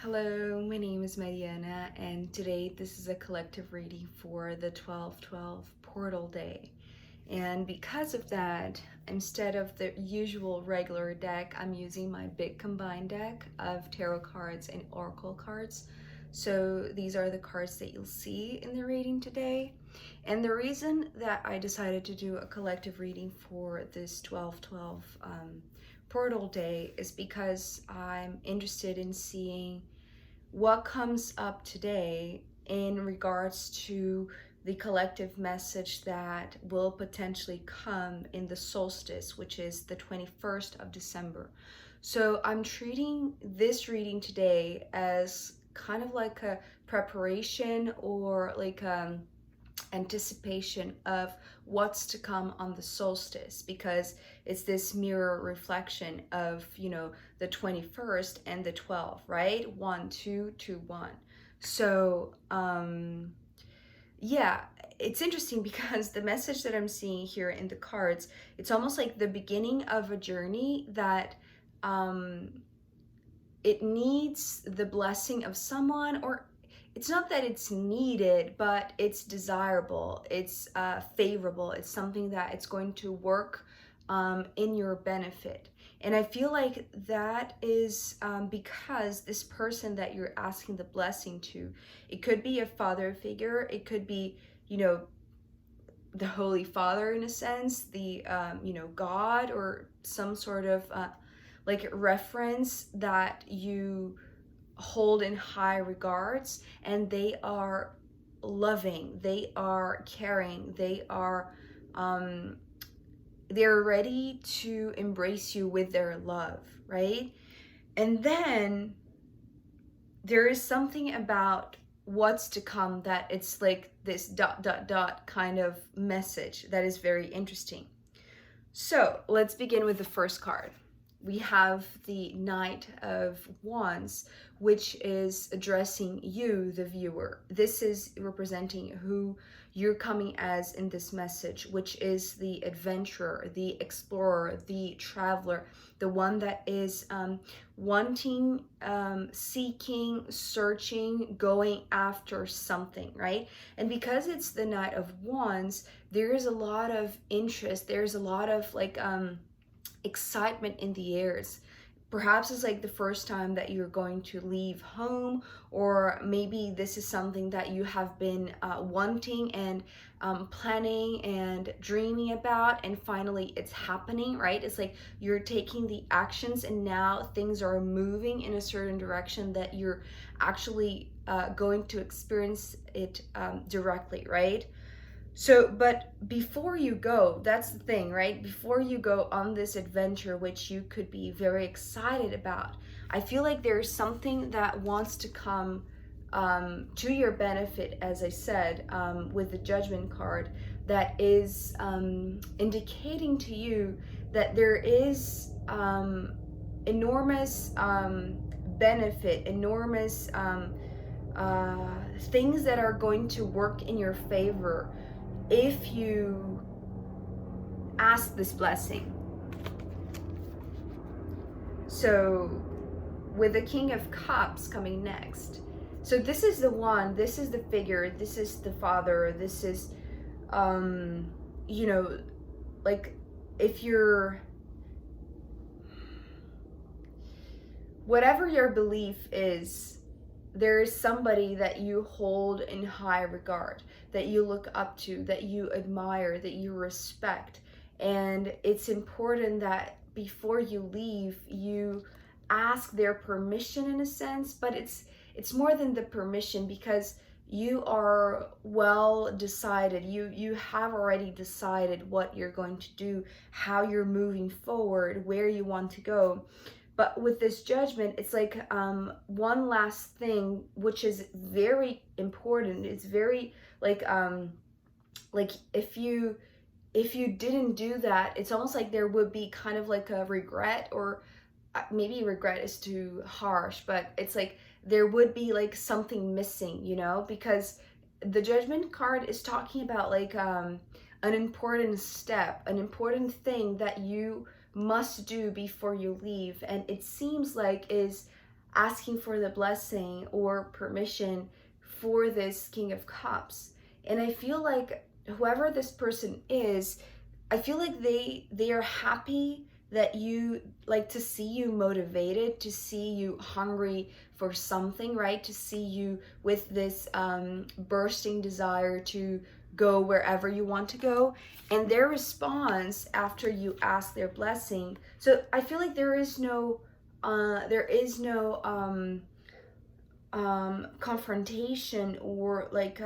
Hello, my name is Mariana, and today this is a collective reading for the 12/12 portal day. And because of that, instead of the usual regular deck, I'm using my big combined deck of tarot cards and oracle cards. So these are the cards that you'll see in the reading today. And the reason that I decided to do a collective reading for this 12/12 portal day is because I'm interested in seeing what comes up today in regards to the collective message that will potentially come in the solstice, which is the 21st of December. So I'm treating this reading today as kind of like a preparation or like anticipation of what's to come on the solstice, because it's this mirror reflection of the 21st and the 12th, right? 1 2 2 1. So yeah, it's interesting because the message that I'm seeing here in the cards, it's almost like the beginning of a journey that it needs the blessing of someone, or it's not that it's needed, but it's desirable, it's favorable, it's something that it's going to work in your benefit. And I feel like that is because this person that you're asking the blessing to, it could be a father figure, it could be, the Holy Father in a sense, the, God, or some sort of like reference that you hold in high regards, and they are loving, they are caring, they're ready to embrace you with their love, right? And then there is something about what's to come that it's like this ... kind of message that is very interesting. So let's begin with the first card. We have the Knight of Wands, which is addressing you, the viewer. This is representing who you're coming as in this message, which is the adventurer, the explorer, the traveler, the one that is wanting, seeking, searching, going after something, right? And because it's the Knight of Wands, there is a lot of interest, there's a lot of like excitement in the airs. Perhaps it's like the first time that you're going to leave home, or maybe this is something that you have been wanting and planning and dreaming about, and finally it's happening, right? It's like you're taking the actions, and now things are moving in a certain direction that you're actually going to experience it directly, right? So, but before you go, that's the thing, right? Before you go on this adventure, which you could be very excited about, I feel like there's something that wants to come to your benefit, as I said, with the Judgment card, that is indicating to you that there is enormous benefit, enormous things that are going to work in your favor if you ask this blessing. So with the King of Cups coming next, so this is the one, this is the figure, this is the father, this is like, if you're, whatever your belief is, there is somebody that you hold in high regard, that you look up to, that you admire, that you respect. And it's important that before you leave, you ask their permission in a sense, but it's more than the permission, because you are well decided. You have already decided what you're going to do, how you're moving forward, where you want to go. But with this Judgment, it's like one last thing, which is very important. It's very like if you didn't do that, it's almost like there would be kind of like a regret, or maybe regret is too harsh, but it's like there would be like something missing, because the Judgment card is talking about like an important step, an important thing that you must do before you leave. And it seems like is asking for the blessing or permission for this King of Cups. And I feel like whoever this person is, I feel like they are happy that you, like, to see you motivated, to see you hungry for something, right? To see you with this bursting desire to go wherever you want to go. And their response after you ask their blessing, so I feel like there is no confrontation, or like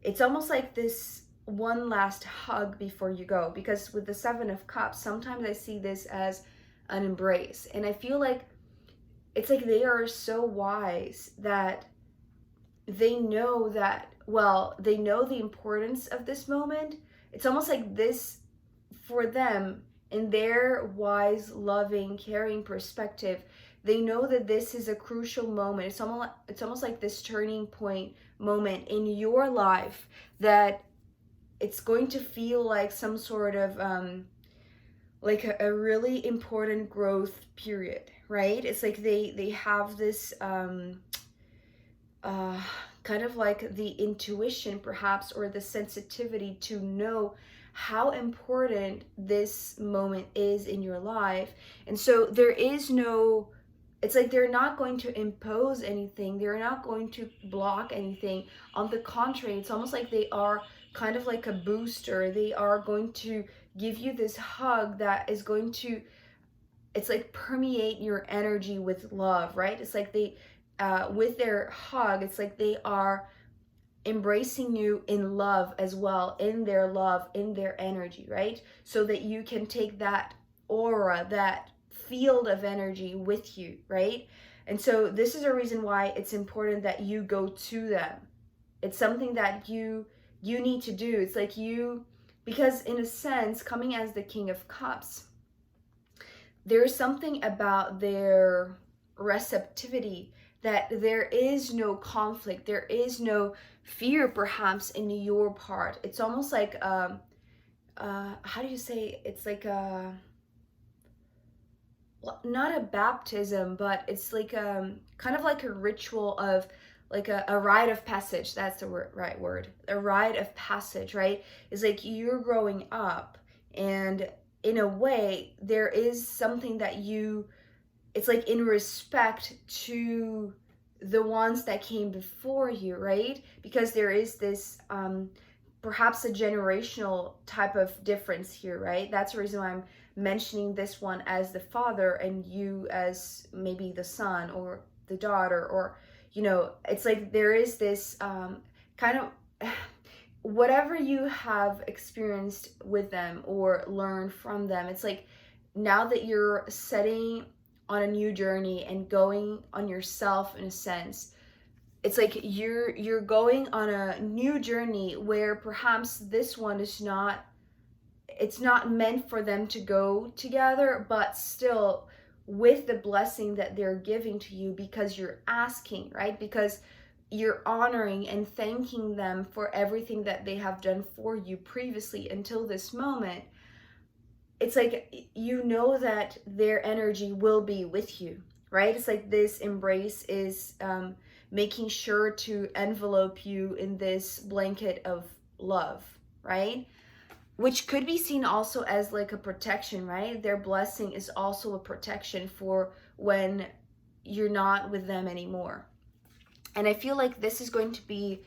it's almost like this one last hug before you go, because with the Seven of Cups sometimes I see this as an embrace, and I feel like it's like they are so wise that they know that, well, they know the importance of this moment. It's almost like this, for them, in their wise, loving, caring perspective, they know that this is a crucial moment. It's almost like this turning point moment in your life, that it's going to feel like some sort of like a really important growth period, right? It's like they have this kind of like the intuition perhaps, or the sensitivity to know how important this moment is in your life. And so there is no, it's like they're not going to impose anything, they're not going to block anything. On the contrary, it's almost like they are kind of like a booster. They are going to give you this hug that is going to, it's like permeate your energy with love, right? It's like they with their hug, it's like they are embracing you in love as well, in their love, in their energy, right? So that you can take that aura, that field of energy with you, right? And so this is a reason why it's important that you go to them. It's something that you need to do. It's like you, because in a sense, coming as the King of Cups, there's something about their receptivity, that there is no conflict, there is no fear perhaps in your part. It's almost like how do you say, it's like a, not a baptism, but it's like kind of like a ritual of like a rite of passage. That's the right word, a rite of passage, right? It's like you're growing up, and in a way there is something that you, it's like in respect to the ones that came before you, right? Because there is this perhaps a generational type of difference here, right? That's the reason why I'm mentioning this one as the father and you as maybe the son or the daughter, or it's like there is this kind of whatever you have experienced with them or learned from them. It's like now that you're setting on a new journey and going on yourself in a sense, it's like you're going on a new journey where perhaps this one is not, it's not meant for them to go together, but still with the blessing that they're giving to you, because you're asking, right? Because you're honoring and thanking them for everything that they have done for you previously until this moment. It's like you know that their energy will be with you, right? It's like this embrace is making sure to envelope you in this blanket of love, right? Which could be seen also as like a protection, right? Their blessing is also a protection for when you're not with them anymore. And I feel like this is going to be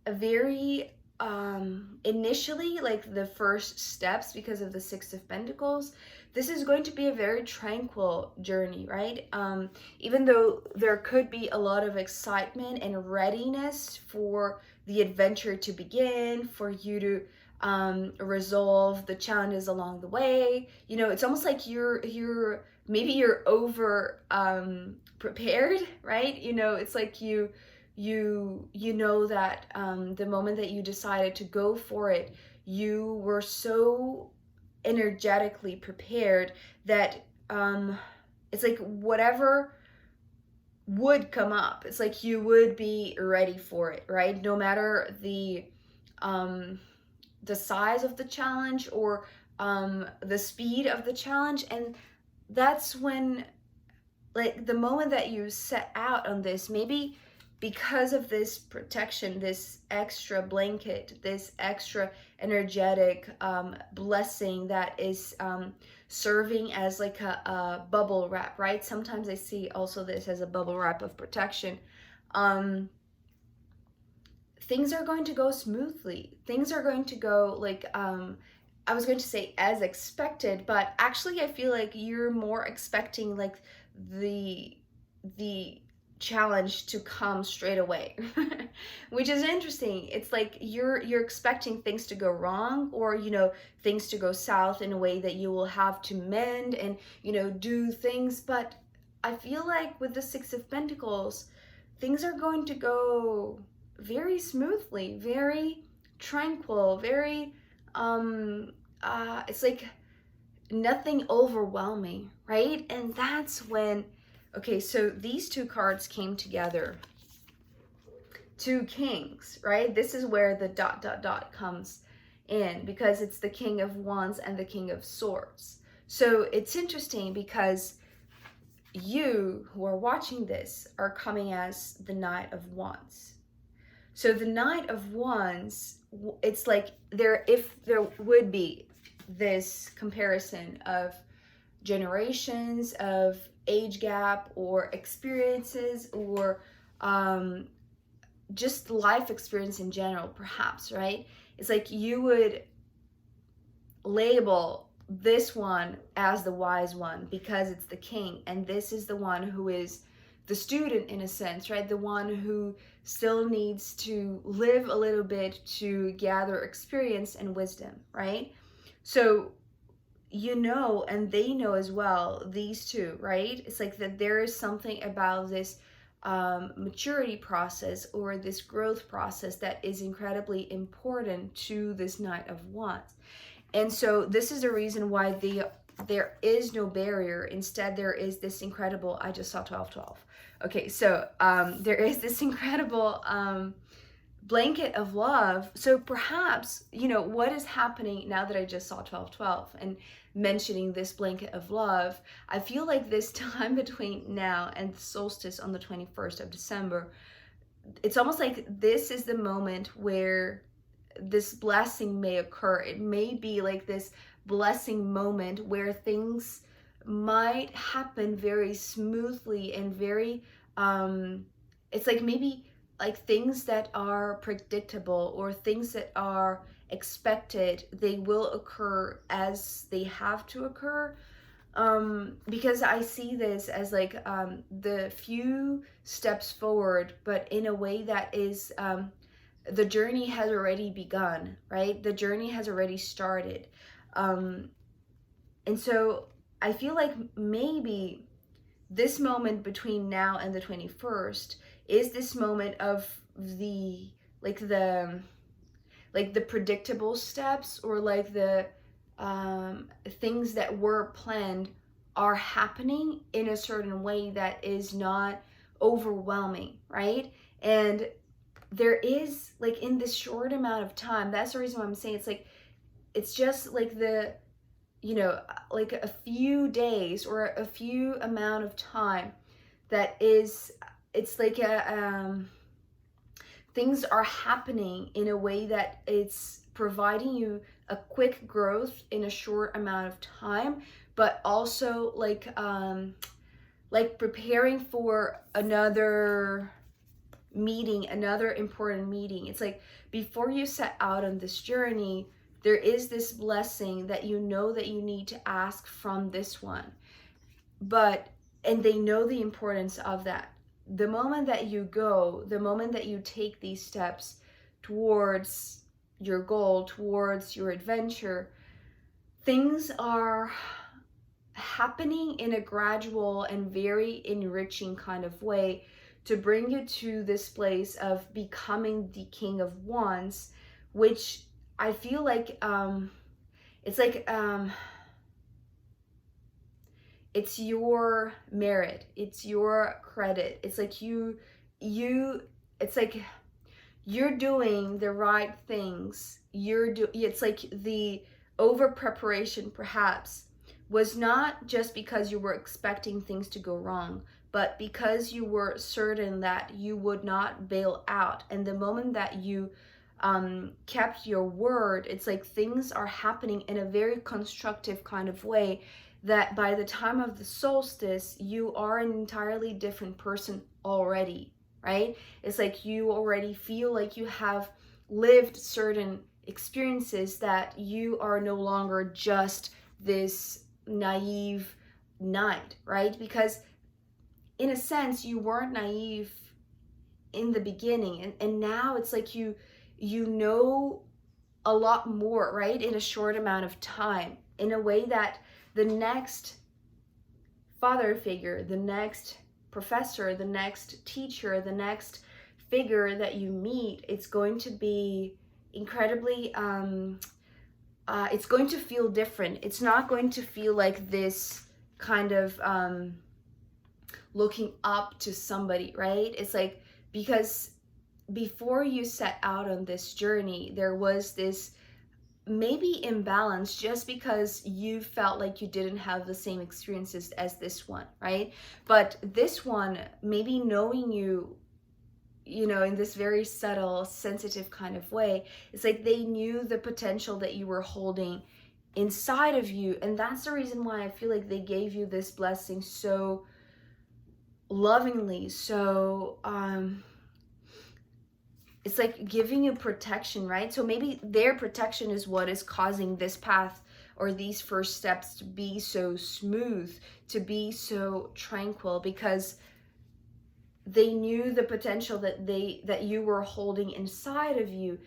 a very initially, like the first steps, because of the Six of Pentacles, this is going to be a very tranquil journey, right? Even though there could be a lot of excitement and readiness for the adventure to begin, for you to resolve the challenges along the way. It's almost like you're maybe you're over prepared, right? It's like you know that the moment that you decided to go for it, you were so energetically prepared that it's like whatever would come up, it's like you would be ready for it, right? No matter the size of the challenge or the speed of the challenge. And that's when like the moment that you set out on this, maybe because of this protection, this extra blanket, this extra energetic blessing that is serving as like a bubble wrap, right? Sometimes I see also this as a bubble wrap of protection. Things are going to go smoothly. Things are going to go like, I was going to say as expected, but actually I feel like you're more expecting like the challenge to come straight away. Which is interesting. It's like you're expecting things to go wrong, or things to go south in a way that you will have to mend and do things. But I feel like with the Six of Pentacles, things are going to go very smoothly, very tranquil, very it's like nothing overwhelming, right? And that's when, okay, so these two cards came together. Two kings, right? This is where the ... comes in, because it's the King of Wands and the King of Swords. So it's interesting because you who are watching this are coming as the Knight of Wands. So the Knight of Wands, it's like if there would be this comparison of generations, of age gap, or experiences, or just life experience in general, perhaps, right? It's like you would label this one as the wise one because it's the king, and this is the one who is the student in a sense, right? The one who still needs to live a little bit to gather experience and wisdom, right? So and they know as well, these two, right? It's like that there is something about this maturity process or this growth process that is incredibly important to this Knight of Wands. And so this is the reason why there is no barrier. Instead, there is this incredible, I just saw 1212. Okay, so there is this incredible blanket of love. So perhaps, what is happening now that I just saw 1212 and mentioning this blanket of love, I feel like this time between now and the solstice on the 21st of December, it's almost like this is the moment where this blessing may occur. It may be like this blessing moment where things might happen very smoothly and very it's like maybe like things that are predictable or things that are expected, they will occur as they have to occur. Because I see this as like the few steps forward, but in a way that is the journey has already begun, right? The journey has already started. And so I feel like maybe this moment between now and the 21st is this moment of the predictable steps, or like the things that were planned are happening in a certain way that is not overwhelming, right? And there is, like, in this short amount of time, that's the reason why I'm saying it's just like like a few days or a few amount of time that is, it's like things are happening in a way that it's providing you a quick growth in a short amount of time, but also like preparing for another meeting, another important meeting. It's like before you set out on this journey, there is this blessing that you need to ask from this one. And they know the importance of that. The moment that you go, the moment that you take these steps towards your goal, towards your adventure, things are happening in a gradual and very enriching kind of way to bring you to this place of becoming the King of Wands, which I feel like it's like it's your merit, it's your credit. It's like it's like you're doing the right things. It's like the over preparation perhaps was not just because you were expecting things to go wrong, but because you were certain that you would not bail out. And the moment that you kept your word, it's like things are happening in a very constructive kind of way, that by the time of the solstice, you are an entirely different person already, right? It's like you already feel like you have lived certain experiences, that you are no longer just this naive knight, right? Because in a sense, you weren't naive in the beginning, and now it's like you know a lot more, right, in a short amount of time, in a way that the next father figure, the next professor, the next teacher, the next figure that you meet, it's going to be incredibly it's going to feel different. It's not going to feel like this kind of looking up to somebody, right? It's like, because before you set out on this journey, there was this maybe imbalance, just because you felt like you didn't have the same experiences as this one, right? But this one, maybe knowing you, you know, in this very subtle, sensitive kind of way, it's like they knew the potential that you were holding inside of you. And that's the reason why I feel like they gave you this blessing so lovingly. So it's like giving you protection, right? So maybe their protection is what is causing this path or these first steps to be so smooth, to be so tranquil, because they knew the potential that you were holding inside of you,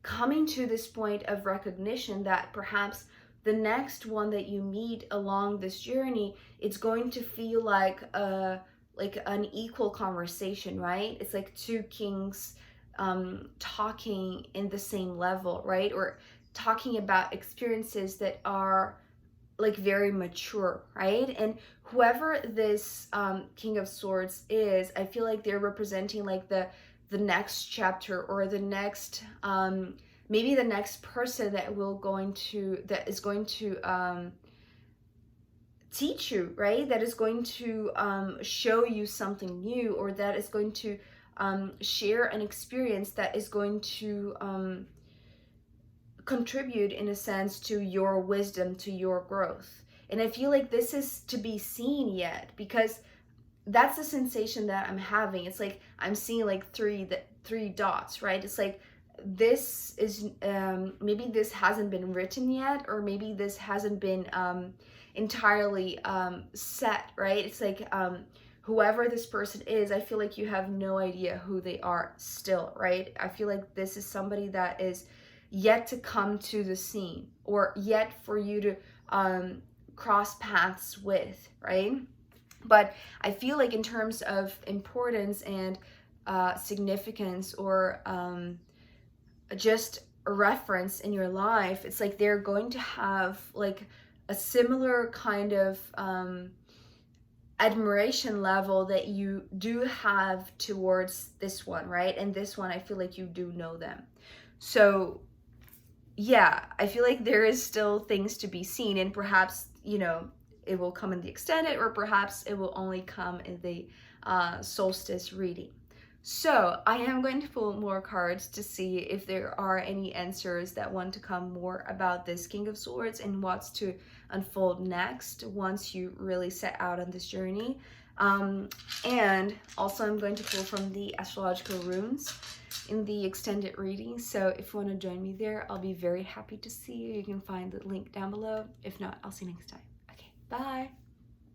coming to this point of recognition that perhaps the next one that you meet along this journey, it's going to feel like an equal conversation, right? It's like two kings talking in the same level, right? Or talking about experiences that are like very mature, right? And whoever this King of Swords is, I feel like they're representing like the next chapter, or the next maybe the next person that is going to teach you, right? That is going to show you something new, or that is going to share an experience that is going to contribute in a sense to your wisdom, to your growth. And I feel like this is to be seen yet, because that's the sensation that I'm having. It's like I'm seeing like three dots, right? It's like this is maybe this hasn't been written yet, or maybe this hasn't been entirely set, right? It's like whoever this person is, I feel like you have no idea who they are still, right? I feel like this is somebody that is yet to come to the scene, or yet for you to cross paths with, right? But I feel like in terms of importance and significance, or just a reference in your life, it's like they're going to have like a similar kind of admiration level that you do have towards this one, right? And this one, I feel like you do know them. So yeah, I feel like there is still things to be seen, and perhaps, you know, it will come in the extended, or perhaps it will only come in the solstice reading. So I am going to pull more cards to see if there are any answers that want to come more about this King of Swords and what's to unfold next once you really set out on this journey. And also I'm going to pull from the astrological runes in the extended reading. So if you want to join me there, I'll be very happy to see you. You can find the link down below. If not, I'll see you next time. Okay, bye.